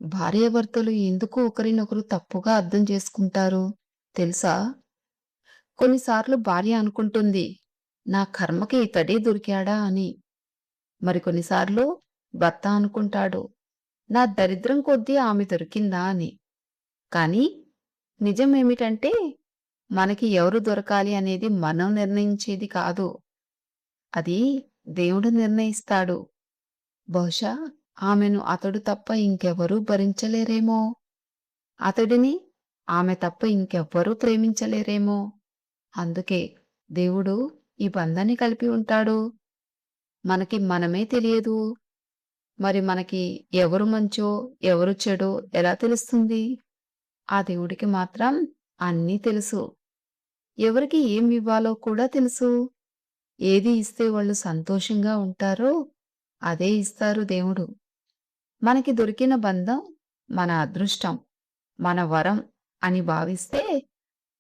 భార్యాభర్తలు ఎందుకు ఒకరినొకరు తప్పుగా అర్థం చేసుకుంటారు తెలుసా? కొన్నిసార్లు భార్య అనుకుంటుంది, నా కర్మకి ఇతడే దొరికాడా అని. మరికొన్నిసార్లు భర్త అనుకుంటాడు, నా దరిద్రం కొద్దీ ఆమె దొరికిందా అని. కానీ నిజమేమిటంటే, మనకి ఎవరు దొరకాలి అనేది మనం నిర్ణయించేది కాదు. అది దేవుడు నిర్ణయిస్తాడు. బహుశా ఆమెను అతడు తప్ప ఇంకెవరూ భరించలేరేమో! అతడిని ఆమె తప్ప ఇంకెవ్వరూ ప్రేమించలేరేమో! అందుకే దేవుడు ఈ బంధాన్ని కలిపి ఉంటాడు. మనకి మనమే తెలియదు. మరి మనకి ఎవరు మంచో, ఎవరు చెడో ఎలా తెలుస్తుంది? ఆ దేవుడికి మాత్రం అన్నీ తెలుసు. ఎవరికి ఏం ఇవ్వాలో కూడా తెలుసు. ఏది ఇస్తే వాళ్ళు సంతోషంగా ఉంటారో అదే ఇస్తారు దేవుడు. మనకి దొరికిన బంధం మన అదృష్టం, మన వరం అని భావిస్తే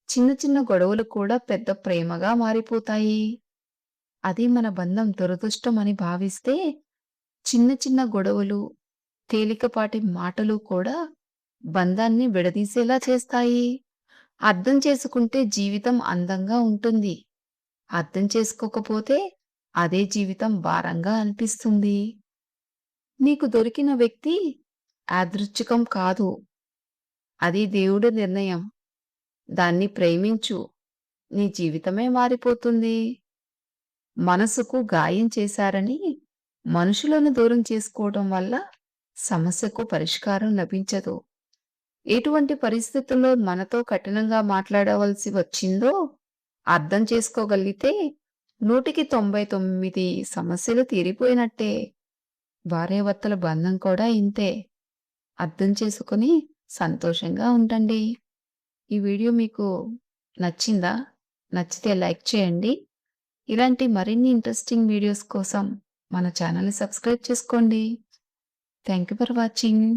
చిన్న చిన్న గొడవలు కూడా పెద్ద ప్రేమగా మారిపోతాయి. అది మన బంధం దురదృష్టం అని భావిస్తే చిన్న చిన్న గొడవలు, తేలికపాటి మాటలు కూడా బంధాన్ని విడదీసేలా చేస్తాయి. అర్థం చేసుకుంటే జీవితం అందంగా ఉంటుంది. అర్థం చేసుకోకపోతే అదే జీవితం భారంగా అనిపిస్తుంది. నీకు దొరికిన వ్యక్తి యాదృచ్ఛికం కాదు. అది దేవుడి నిర్ణయం. దాన్ని ప్రేమించు. నీ జీవితమే మారిపోతుంది. మనసుకు గాయం చేశారని మనుషులను దూరం చేసుకోవడం వల్ల సమస్యకు పరిష్కారం లభించదు. ఎటువంటి పరిస్థితుల్లో మనతో కఠినంగా మాట్లాడవలసి వచ్చిందో అర్థం చేసుకోగలిగితే 100కి 99 సమస్యలు తీరిపోయినట్టే. భార్యాభర్తల బంధం కూడా ఇంతే. అర్థం చేసుకొని సంతోషంగా ఉండండి. ఈ వీడియో మీకు నచ్చిందా? నచ్చితే లైక్ చేయండి. ఇలాంటి మరిన్ని ఇంట్రెస్టింగ్ వీడియోస్ కోసం మన ఛానల్‌ని సబ్స్క్రైబ్ చేసుకోండి. Thank you for watching.